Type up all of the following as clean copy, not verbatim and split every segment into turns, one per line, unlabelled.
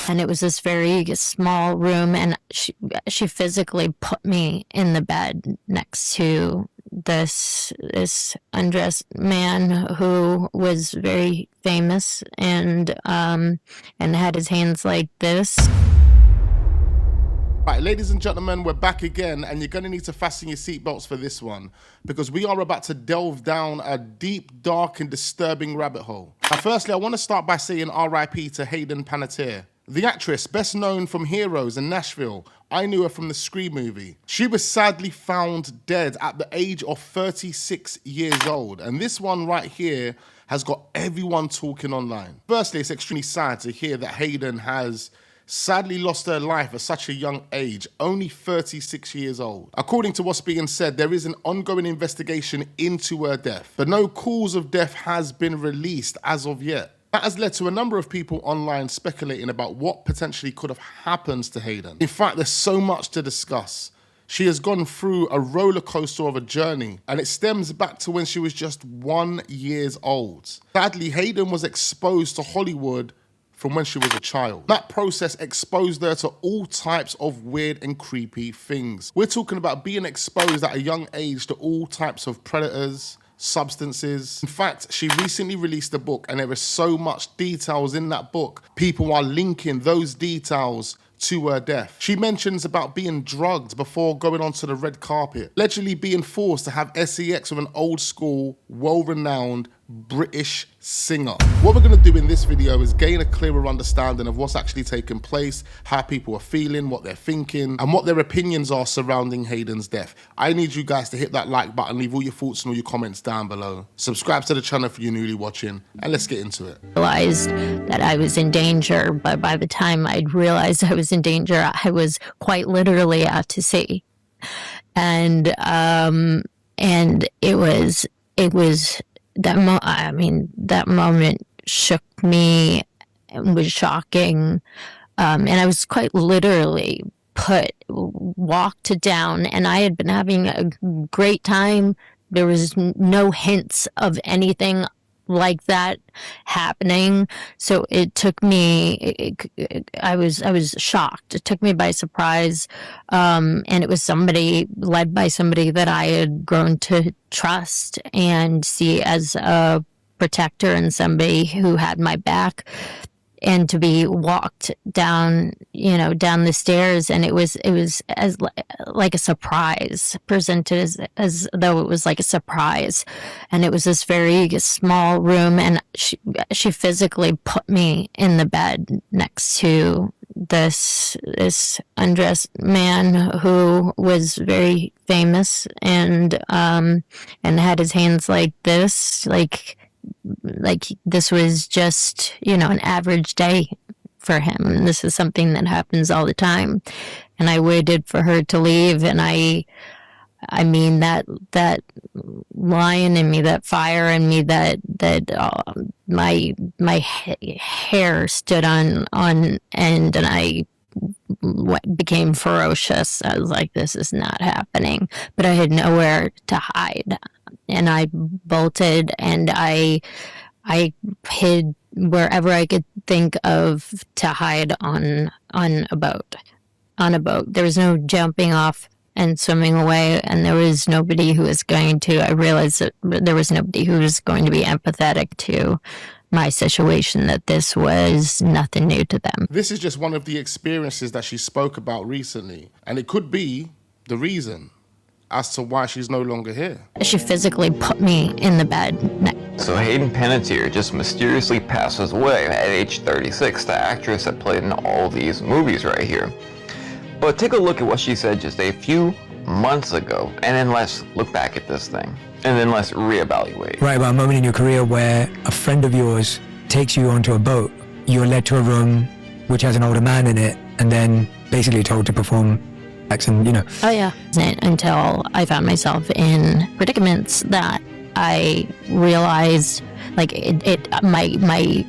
And it was this very small room, and she physically put me in the bed next to this undressed man who was very famous and had his hands like this.
Right, ladies and gentlemen, we're back again, and you're going to need to fasten your seatbelts for this one, because we are about to delve down a deep, dark, and disturbing rabbit hole. Now, firstly, I want to start by saying RIP to Hayden Panettiere. The actress, best known from Heroes and Nashville. I knew her from the Scream movie. She was sadly found dead at the age of 36 years old, and this one right here has got everyone talking online. Firstly, it's extremely sad to hear that Hayden has sadly lost her life at such a young age, only 36 years old. According to what's being said, there is an ongoing investigation into her death, but no cause of death has been released as of yet. That has led to a number of people online speculating about what potentially could have happened to Hayden. In fact, there's so much to discuss. She has gone through a roller coaster of a journey, and it stems back to when she was just 1 year old. Sadly, Hayden was exposed to Hollywood from when she was a child. That process exposed her to all types of weird and creepy things. We're talking about being exposed at a young age to all types of predators, substances. In fact, she recently released a book, and there is so much details in that book. People are linking those details to her death. She mentions about being drugged before going onto the red carpet, allegedly being forced to have sex with an old school, well-renowned British singer. What we're going to do in this video is gain a clearer understanding of what's actually taking place, how people are feeling, what they're thinking, and what their opinions are surrounding Hayden's death. I need you guys to hit that like button, leave all your thoughts and all your comments down below. Subscribe to the channel if you're newly watching, and let's get into it.
Realized that I was in danger, but by the time I'd realized I was in danger, I was quite literally out to sea. And it was that moment shook me and was shocking. And I was quite literally walked down, and I had been having a great time. There was no hints of anything like that happening. So it took me, I was shocked. It took me by surprise. And it was led by somebody that I had grown to trust and see as a protector and somebody who had my back. And to be walked down, down the stairs, and it was as like a surprise, presented as though it was like a surprise. And it was this very small room, and she physically put me in the bed next to this undressed man who was very famous and had his hands like this, like this was just, an average day for him. And this is something that happens all the time. And I waited for her to leave, and I mean that lion in me, that fire in me, that my hair stood on end, and I became ferocious. I was like, this is not happening. But I had nowhere to hide. And I bolted, and I hid wherever I could think of to hide on a boat. There was no jumping off and swimming away, and there was nobody who was going to, I realized that there was nobody who was going to be empathetic to my situation, that this was nothing new to them.
This is just one of the experiences that she spoke about recently, and it could be the reason as to why she's no longer here.
She physically put me in the bed.
So Hayden Panettiere just mysteriously passes away at age 36, the actress that played in all these movies right here. But take a look at what she said just a few months ago, and then let's look back at this thing, and then let's reevaluate.
Right about a moment in your career where a friend of yours takes you onto a boat, you're led to a room which has an older man in it, and then basically told to perform and,
Oh yeah. Until I found myself in predicaments that I realized, like, my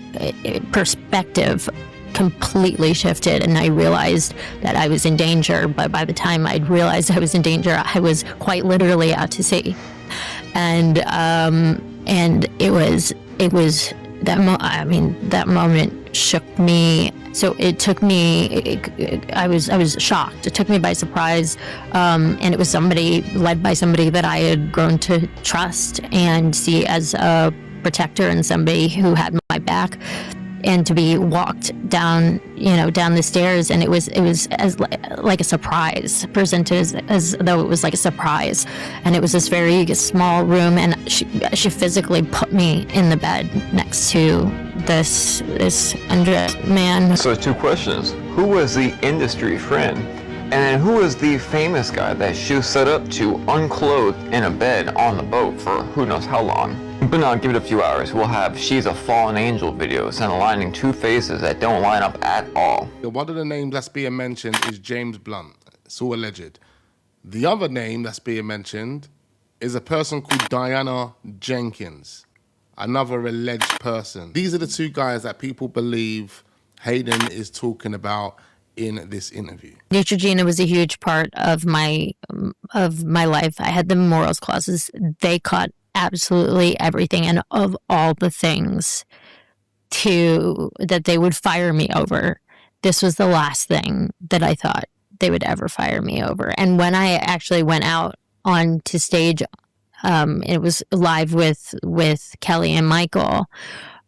perspective completely shifted, and I realized that I was in danger. But by the time I'd realized I was in danger, I was quite literally out to sea. And it was that moment shook me. So it took me, I was shocked. It took me by surprise. And it was led by somebody that I had grown to trust and see as a protector and somebody who had my back. And to be walked down the stairs, and it was as like a surprise, presented as though it was like a surprise. And it was this very small room, and she physically put me in the bed next to this undressed man.
So 2 questions. Who was the industry friend? And then who was the famous guy that she set up to unclothed in a bed on the boat for who knows how long? But now, give it a few hours, we'll have She's a Fallen Angel videos and aligning 2 faces that don't line up at all.
One of the names that's being mentioned is James Blunt. It's all alleged. The other name that's being mentioned is a person called Diana Jenkins, another alleged person. These are the 2 guys that people believe Hayden is talking about in this interview.
Neutrogena was a huge part of my life. I had the morals clauses. They caught absolutely everything, and of all the things that they would fire me over, this was the last thing that I thought they would ever fire me over. And when I actually went out onto stage, it was live with Kelly and Michael,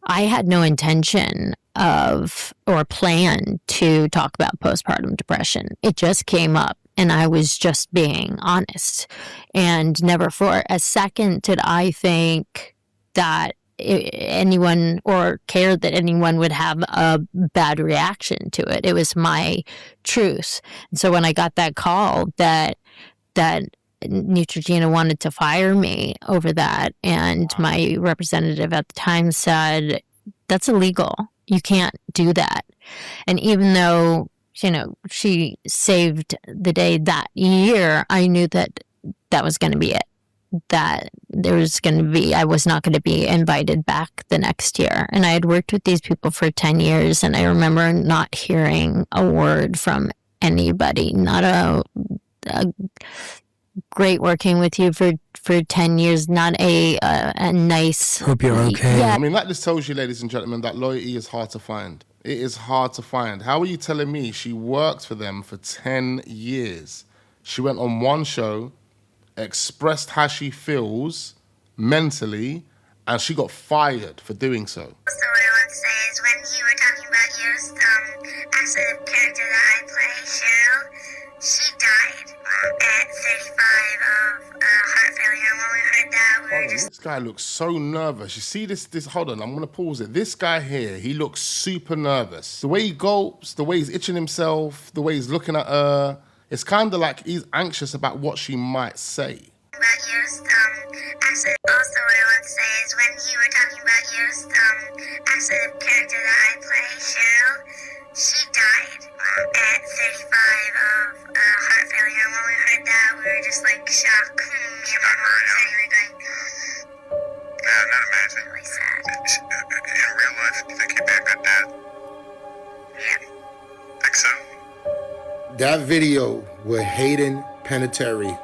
I had no intention of or plan to talk about postpartum depression. It just came up, and I was just being honest. And never for a second did I think that anyone or cared that anyone would have a bad reaction to it. It was my truth. And so when I got that call that Neutrogena wanted to fire me over that, and my representative at the time said, that's illegal. You can't do that. And even though, she saved the day that year, I knew that was going to be it. That I was not going to be invited back the next year. And I had worked with these people for 10 years, and I remember not hearing a word from anybody, not a great working with you for 10 years, not a nice...
Hope you're okay.
Yeah.
I mean, that just tells you, ladies and gentlemen, that loyalty is hard to find. It is hard to find. How are you telling me she worked for them for 10 years? She went on one show, expressed how she feels mentally, and she got fired for doing so.
So what I want to say is, when you were talking about Yost, as a character that I play, Cheryl, she died at 35 of heart failure. And when we heard that, we were just...
This guy looks so nervous. You see this, hold on, I'm going to pause it. This guy here, he looks super nervous. The way he gulps, the way he's itching himself, the way he's looking at her, it's kind of like he's anxious about what she might say.
About Yost, also what I want to say is, when you were talking about Yost, as a character that I play, Cheryl, she died at 35 of heart failure. And when we heard that, we were just like shocked. Me and my mom sitting there going,
yeah, not amazing.
Really sad.
In real life, you think he'd be a good dad?
Yeah.
Think so?
That video with Hayden Panettiere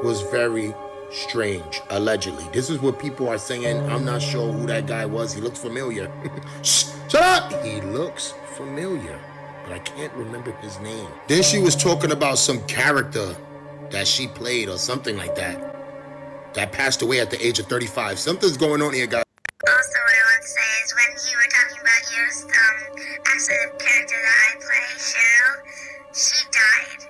was very strange, allegedly. This is what people are saying. I'm not sure who that guy was. He looks familiar. Shh, shut up! He looks familiar, but I can't remember his name. Then she was talking about some character that she played or something like that passed away at the age of 35. Something's going on here, guys.
Also, what I want to say is, when you were talking about Yost, as a character that I play, Cheryl, she died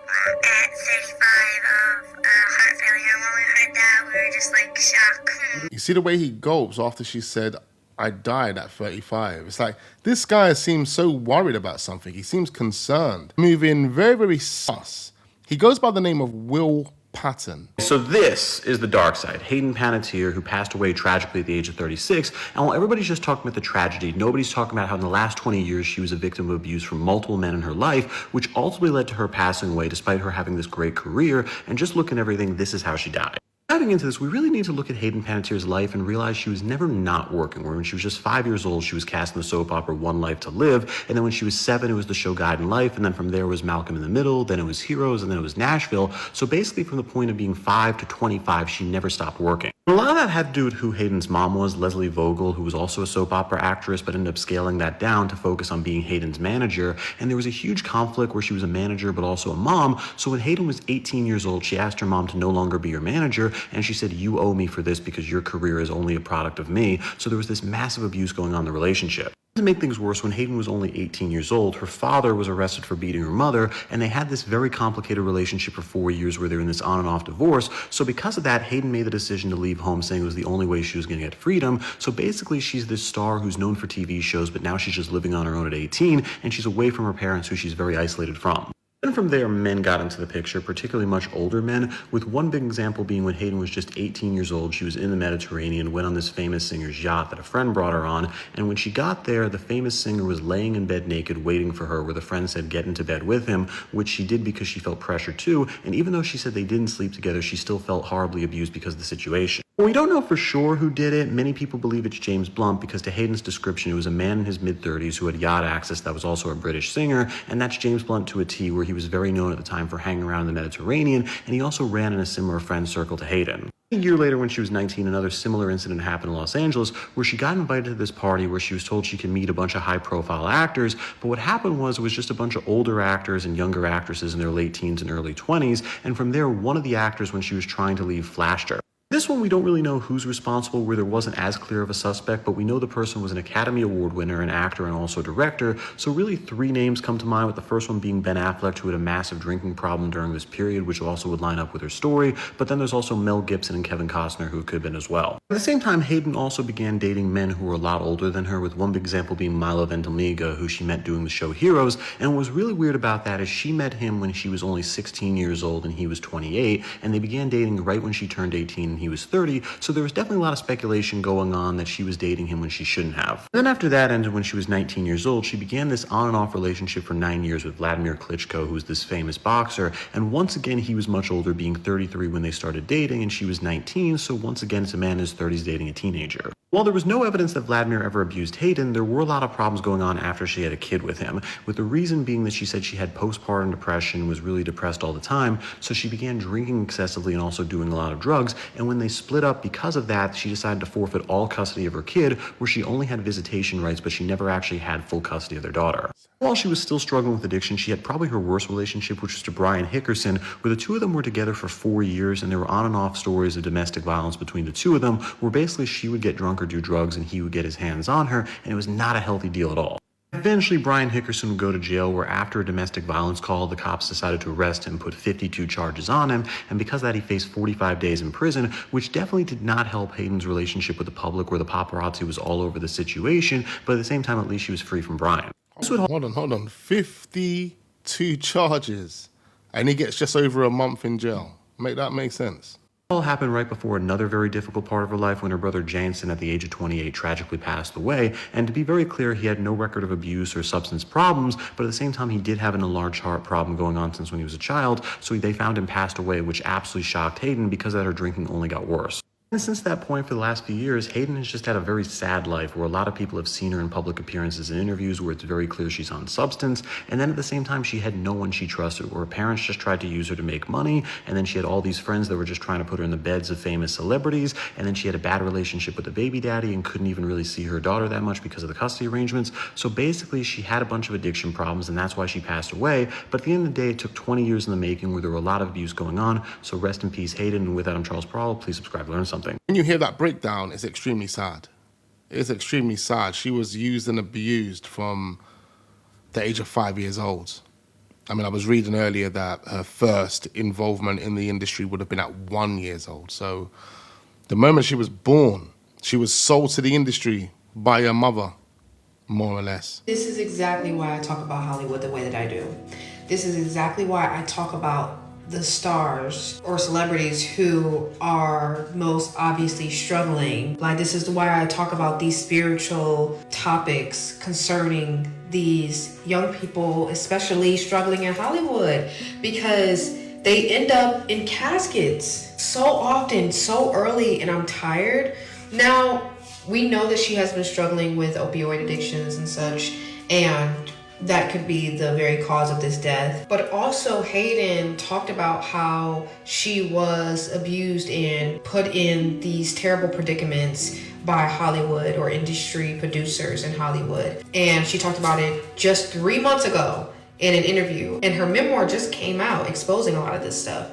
at 35 of heart failure. And when we heard that, we were just like shocked.
You see the way he gulps after she said, I died at 35. It's like, this guy seems so worried about something. He seems concerned. Moving very, very sus. He goes by the name of Will Patton.
So this is the dark side. Hayden Panettiere, who passed away tragically at the age of 36. And while everybody's just talking about the tragedy, nobody's talking about how in the last 20 years she was a victim of abuse from multiple men in her life, which ultimately led to her passing away despite her having this great career. And just look at everything, this is how she died. Diving into this, we really need to look at Hayden Panettiere's life and realize she was never not working. Where when she was just 5 years old, she was cast in the soap opera One Life to Live, and then when she was 7, it was the show Guiding Life, and then from there was Malcolm in the Middle, then it was Heroes, and then it was Nashville. So basically from the point of being 5 to 25, she never stopped working. A lot of that had to do with who Hayden's mom was, Leslie Vogel, who was also a soap opera actress, but ended up scaling that down to focus on being Hayden's manager. And there was a huge conflict where she was a manager, but also a mom. So when Hayden was 18 years old, she asked her mom to no longer be her manager, and she said, "You owe me for this because your career is only a product of me." So there was this massive abuse going on in the relationship. To make things worse, when Hayden was only 18 years old, her father was arrested for beating her mother, and they had this very complicated relationship for 4 years where they were in this on and off divorce. So because of that, Hayden made the decision to leave home, saying it was the only way she was going to get freedom. So basically, she's this star who's known for TV shows, but now she's just living on her own at 18, and she's away from her parents, who she's very isolated from. Then from there, men got into the picture, particularly much older men, with one big example being when Hayden was just 18 years old. She was in the Mediterranean, went on this famous singer's yacht that a friend brought her on, and when she got there, the famous singer was laying in bed naked waiting for her, where the friend said get into bed with him, which she did because she felt pressure too, and even though she said they didn't sleep together, she still felt horribly abused because of the situation. We don't know for sure who did it. Many people believe it's James Blunt because to Hayden's description, it was a man in his mid-30s who had yacht access that was also a British singer, and that's James Blunt to a T, where he was very known at the time for hanging around the Mediterranean, and he also ran in a similar friend circle to Hayden. A year later, when she was 19, another similar incident happened in Los Angeles, where she got invited to this party where she was told she could meet a bunch of high-profile actors, but what happened was it was just a bunch of older actors and younger actresses in their late teens and early 20s, and from there, one of the actors, when she was trying to leave, flashed her. This one, we don't really know who's responsible, where there wasn't as clear of a suspect, but we know the person was an Academy Award winner, an actor, and also director. So really 3 names come to mind, with the first one being Ben Affleck, who had a massive drinking problem during this period, which also would line up with her story. But then there's also Mel Gibson and Kevin Costner, who could have been as well. At the same time, Hayden also began dating men who were a lot older than her, with one big example being Milo Ventimiglia, who she met doing the show Heroes. And what was really weird about that is she met him when she was only 16 years old and he was 28, and they began dating right when she turned 18 and he was 30. So there was definitely a lot of speculation going on that she was dating him when she shouldn't have. And then after that ended, when she was 19 years old, she began this on and off relationship for 9 years with Vladimir Klitschko, who's this famous boxer. And once again, he was much older, being 33 when they started dating, and she was 19. So once again, it's a man in his 30s dating a teenager. While there was no evidence that Vladimir ever abused Hayden, there were a lot of problems going on after she had a kid with him, with the reason being that she said she had postpartum depression, was really depressed all the time, so she began drinking excessively and also doing a lot of drugs, and when they split up because of that, she decided to forfeit all custody of her kid, where she only had visitation rights, but she never actually had full custody of their daughter. While she was still struggling with addiction, she had probably her worst relationship, which was to Brian Hickerson, where the two of them were together for 4 years, and there were on and off stories of domestic violence between the two of them, where basically she would get drunk or do drugs and he would get his hands on her, and it was not a healthy deal at all. Eventually, Brian Hickerson would go to jail, where after a domestic violence call, the cops decided to arrest him, put 52 charges on him, and because of that, he faced 45 days in prison, which definitely did not help Hayden's relationship with the public, where the paparazzi was all over the situation, but at the same time, at least she was free from Brian.
Hold on. 52 charges, and he gets just over a month in jail. Make that make sense?
All happened right before another very difficult part of her life, when her brother Jansen, at the age of 28, tragically passed away. And to be very clear, he had no record of abuse or substance problems, but at the same time, he did have an enlarged heart problem going on since when he was a child, so they found him passed away, which absolutely shocked Hayden, because that her drinking only got worse. And since that point, for the last few years, Hayden has just had a very sad life, where a lot of people have seen her in public appearances and interviews where it's very clear she's on substance, and then at the same time, she had no one she trusted, where her parents just tried to use her to make money, and then she had all these friends that were just trying to put her in the beds of famous celebrities, and then she had a bad relationship with the baby daddy and couldn't even really see her daughter that much because of the custody arrangements. So basically, she had a bunch of addiction problems, and that's why she passed away. But at the end of the day, it took 20 years in the making, where there were a lot of abuse going on. So rest in peace, Hayden. And with that, I'm Charles Parral. Please subscribe, learn something.
When you hear that breakdown, it's extremely sad. It's extremely sad. She was used and abused from the age of 5 years old. I mean, I was reading earlier that her first involvement in the industry would have been at 1 year old. So the moment she was born, she was sold to the industry by her mother, more or less.
This is exactly why I talk about Hollywood the way that I do. This is exactly why I talk about the stars or celebrities who are most obviously struggling. Like, this is why I talk about these spiritual topics concerning these young people, especially struggling in Hollywood, because they end up in caskets so often, so early, and I'm tired. Now, we know that she has been struggling with opioid addictions and such, and that could be the very cause of this death. But also, Hayden talked about how she was abused and put in these terrible predicaments by Hollywood or industry producers in Hollywood. And she talked about it just 3 months ago in an interview. And her memoir just came out exposing a lot of this stuff.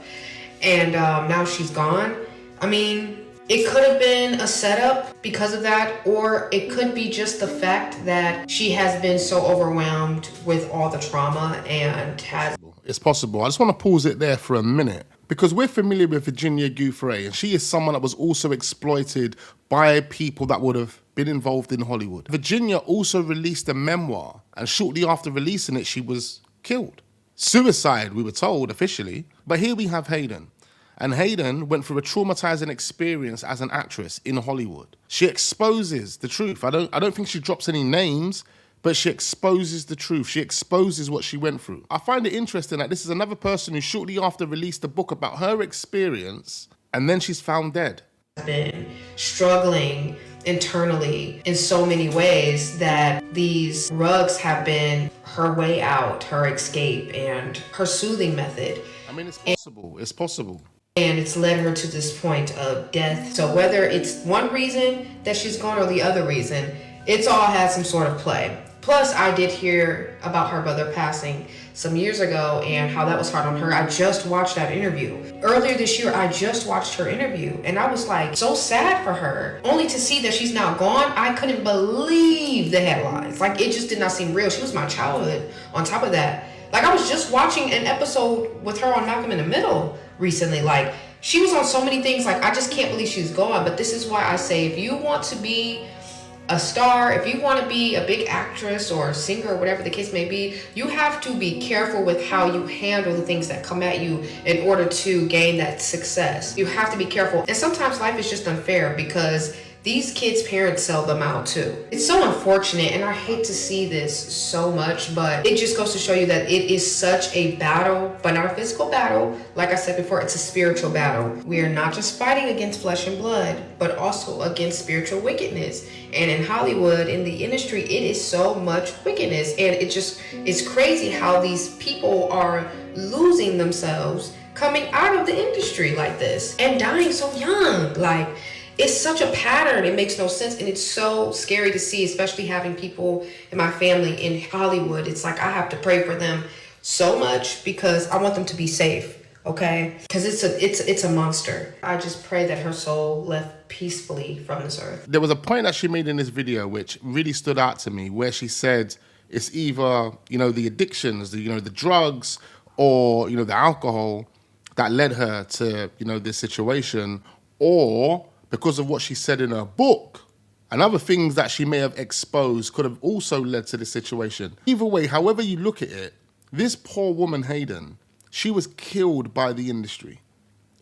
And now she's gone. I mean, it could have been a setup because of that, or it could be just the fact that she has been so overwhelmed with all the trauma and has...
It's possible. I just want to pause it there for a minute, because we're familiar with Virginia Giuffre, and she is someone that was also exploited by people that would have been involved in Hollywood. Virginia also released a memoir, and shortly after releasing it, she was killed. Suicide, we were told officially. But here we have Hayden. And Hayden went through a traumatizing experience as an actress in Hollywood. She exposes the truth. I don't think she drops any names, but she exposes the truth. She exposes what she went through. I find it interesting that this is another person who shortly after released a book about her experience, and then she's found dead.
Been struggling internally in so many ways that these drugs have been her way out, her escape, and her soothing method.
I mean, it's possible. It's possible.
And it's led her to this point of death. So whether it's one reason that she's gone or the other reason, it's all had some sort of play. Plus, I did hear about her brother passing some years ago and how that was hard on her. I just watched that interview. Earlier this year, I just watched her interview and I was like so sad for her. Only to see that she's now gone, I couldn't believe the headlines. Like, it just did not seem real. She was my childhood on top of that. Like, I was just watching an episode with her on Malcolm in the Middle recently. Like, she was on so many things. Like, I just can't believe she's gone. But this is why I say, if you want to be a star, if you want to be a big actress or a singer or whatever the case may be, you have to be careful with how you handle the things that come at you in order to gain that success. You have to be careful. And sometimes life is just unfair because these kids' parents sell them out too. It's so unfortunate, and I hate to see this so much, but it just goes to show you that it is such a battle, but not a physical battle. Like I said before, it's a spiritual battle. We are not just fighting against flesh and blood, but also against spiritual wickedness. And in Hollywood, in the industry, it is so much wickedness. And it's crazy how these people are losing themselves coming out of the industry like this and dying so young. Like, it's such a pattern. It makes no sense. And it's so scary to see, especially having people in my family in Hollywood. It's like I have to pray for them so much because I want them to be safe. Okay? Because it's a monster. I just pray that her soul left peacefully from this earth.
There was a point that she made in this video which really stood out to me, where she said it's either, the addictions, the drugs, or, the alcohol that led her to, this situation, or because of what she said in her book and other things that she may have exposed could have also led to this situation. Either way, however you look at it, this poor woman, Hayden, she was killed by the industry.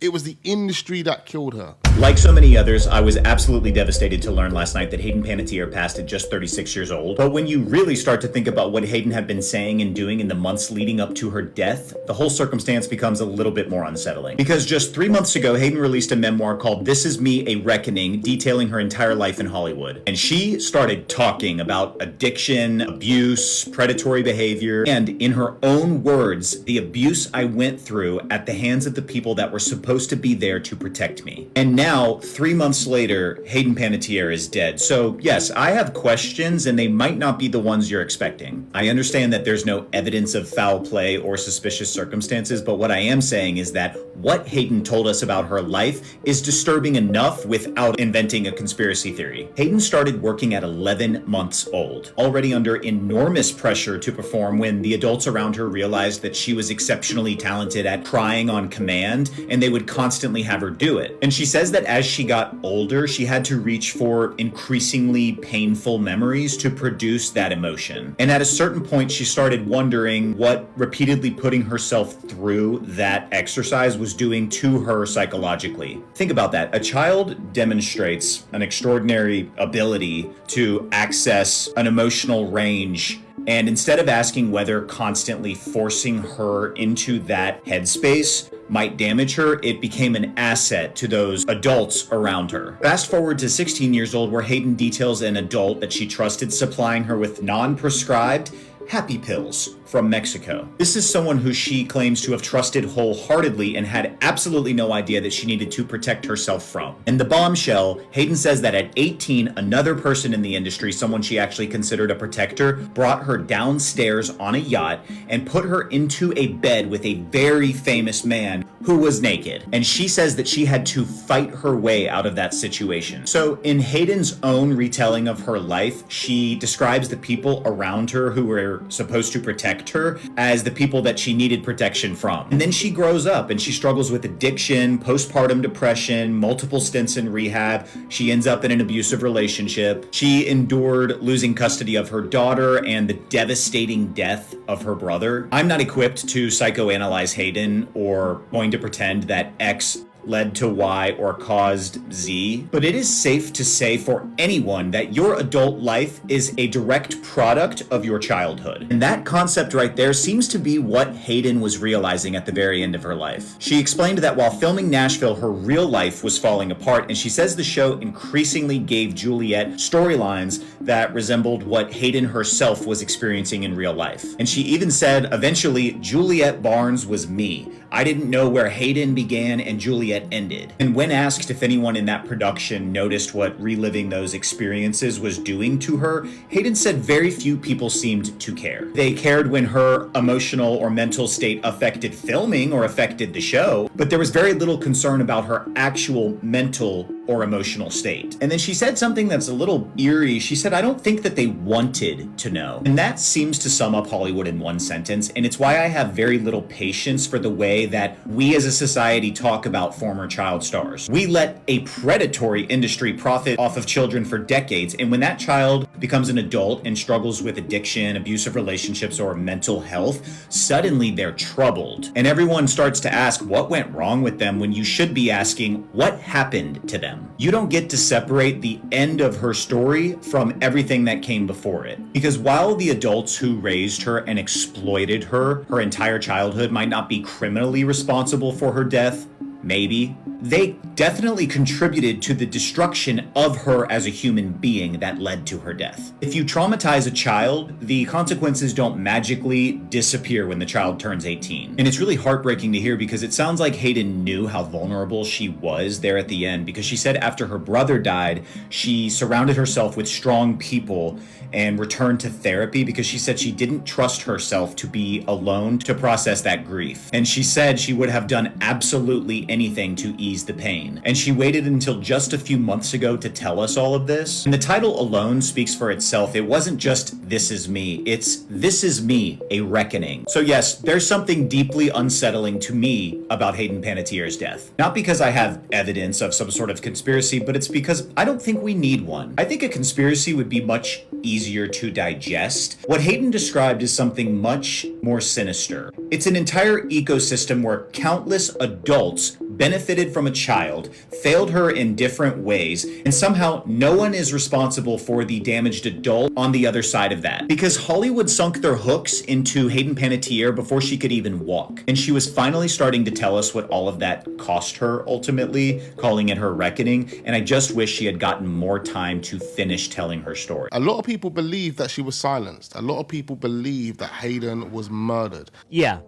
It was the industry that killed her.
Like so many others, I was absolutely devastated to learn last night that Hayden Panettiere passed at just 36 years old. But when you really start to think about what Hayden had been saying and doing in the months leading up to her death, the whole circumstance becomes a little bit more unsettling. Because just 3 months ago, Hayden released a memoir called This Is Me, A Reckoning, detailing her entire life in Hollywood. And she started talking about addiction, abuse, predatory behavior, and in her own words, the abuse I went through at the hands of the people that were supposed to be there to protect me. And now, 3 months later, Hayden Panettiere is dead. So yes, I have questions and they might not be the ones you're expecting. I understand that there's no evidence of foul play or suspicious circumstances, but what I am saying is that what Hayden told us about her life is disturbing enough without inventing a conspiracy theory. Hayden started working at 11 months old, already under enormous pressure to perform when the adults around her realized that she was exceptionally talented at crying on command, and they would constantly have her do it. And she says that as she got older, she had to reach for increasingly painful memories to produce that emotion. And at a certain point, she started wondering what repeatedly putting herself through that exercise was doing to her psychologically. Think about that. A child demonstrates an extraordinary ability to access an emotional range, and instead of asking whether constantly forcing her into that headspace might damage her, it became an asset to those adults around her. Fast forward to 16 years old, where Hayden details an adult that she trusted supplying her with non-prescribed happy pills from Mexico. This is someone who she claims to have trusted wholeheartedly and had absolutely no idea that she needed to protect herself from. And the bombshell, Hayden says that at 18, another person in the industry, someone she actually considered a protector, brought her downstairs on a yacht and put her into a bed with a very famous man who was naked. And she says that she had to fight her way out of that situation. So in Hayden's own retelling of her life, she describes the people around her who were supposed to protect her as the people that she needed protection from. And then she grows up and she struggles with addiction, postpartum depression, multiple stints in rehab. She ends up in an abusive relationship. She endured losing custody of her daughter and the devastating death of her brother. I'm not equipped to psychoanalyze Hayden or going to pretend that X led to Y or caused Z, but it is safe to say for anyone that your adult life is a direct product of your childhood. And that concept right there seems to be what Hayden was realizing at the very end of her life. She explained that while filming Nashville, her real life was falling apart, and she says the show increasingly gave Juliet storylines that resembled what Hayden herself was experiencing in real life. And she even said, eventually, Juliet Barnes was me. I didn't know where Hayden began and Juliet ended. And when asked if anyone in that production noticed what reliving those experiences was doing to her, Hayden said very few people seemed to care. They cared when her emotional or mental state affected filming or affected the show, but there was very little concern about her actual mental or emotional state. And then she said something that's a little eerie. She said, I don't think that they wanted to know. And that seems to sum up Hollywood in one sentence. And it's why I have very little patience for the way that we as a society talk about former child stars. We let a predatory industry profit off of children for decades. And when that child becomes an adult and struggles with addiction, abusive relationships, or mental health, suddenly they're troubled. And everyone starts to ask what went wrong with them when you should be asking what happened to them. You don't get to separate the end of her story from everything that came before it. Because while the adults who raised her and exploited her entire childhood might not be criminally responsible for her death, maybe, they definitely contributed to the destruction of her as a human being that led to her death. If you traumatize a child, the consequences don't magically disappear when the child turns 18. And it's really heartbreaking to hear because it sounds like Hayden knew how vulnerable she was there at the end, because she said after her brother died, she surrounded herself with strong people and returned to therapy because she said she didn't trust herself to be alone to process that grief. And she said she would have done absolutely anything to ease the pain. And she waited until just a few months ago to tell us all of this. And the title alone speaks for itself. It wasn't just This Is Me, it's This Is Me, A Reckoning. So yes, there's something deeply unsettling to me about Hayden Panettiere's death. Not because I have evidence of some sort of conspiracy, but it's because I don't think we need one. I think a conspiracy would be much easier to digest. What Hayden described is something much more sinister. It's an entire ecosystem where countless adults benefited from a child, failed her in different ways, and somehow no one is responsible for the damaged adult on the other side of that. Because Hollywood sunk their hooks into Hayden Panettiere before she could even walk. And she was finally starting to tell us what all of that cost her ultimately, calling it her reckoning, and I just wish she had gotten more time to finish telling her story.
A lot of people believe that she was silenced. A lot of people believe that Hayden was murdered.
Yeah.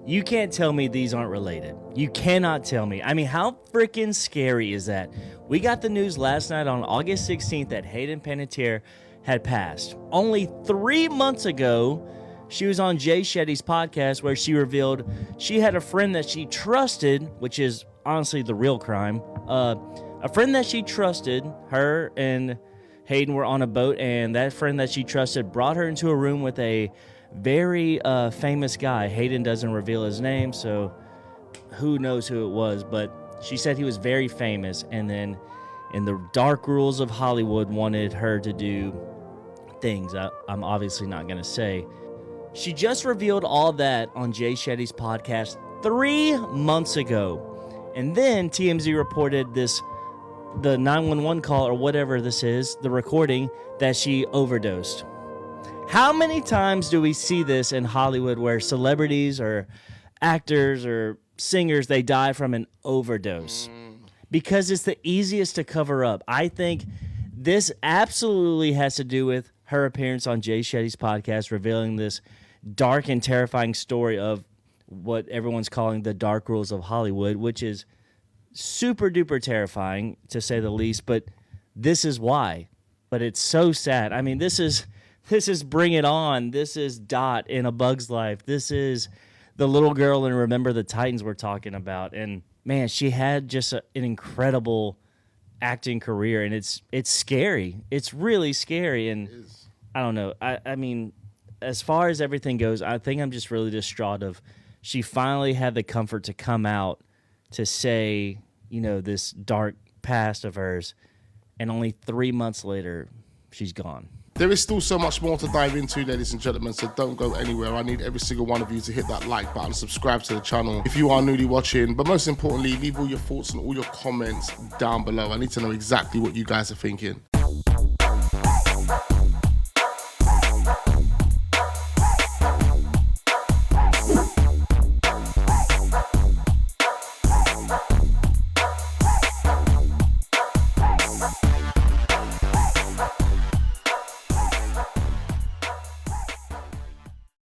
You can't tell me these aren't related. You cannot tell me. I mean, how freaking scary is that? We got the news last night on August 16th that Hayden Panettiere had passed. Only 3 months ago, she was on Jay Shetty's podcast where she revealed she had a friend that she trusted, which is honestly the real crime. A friend that she trusted, her and Hayden were on a boat, and that friend that she trusted brought her into a room with a very famous guy. Hayden doesn't reveal his name, so who knows who it was, but she said he was very famous, and then in the dark rules of Hollywood wanted her to do things I'm obviously not going to say. She just revealed all that on Jay Shetty's podcast 3 months ago, and then TMZ reported the 911 call or whatever this is, the recording, that she overdosed. How many times do we see this in Hollywood where celebrities or actors or singers, they die from an overdose because it's the easiest to cover up. I think this absolutely has to do with her appearance on Jay Shetty's podcast, revealing this dark and terrifying story of what everyone's calling the dark rules of Hollywood, which is super duper terrifying to say the least, but this is why. But it's so sad. I mean, this is Bring It On. This is Dot in A Bug's Life. This is the little girl in Remember the Titans we're talking about. And man, she had just an incredible acting career, and it's scary. It's really scary. And I don't know. I mean, as far as everything goes, I think I'm just really distraught of she finally had the comfort to come out to say, you know, this dark past of hers, and only 3 months later, she's gone.
There is still so much more to dive into, ladies and gentlemen, so don't go anywhere. I need every single one of you to hit that like button, subscribe to the channel if you are newly watching, but most importantly, leave all your thoughts and all your comments down below. I need to know exactly what you guys are thinking.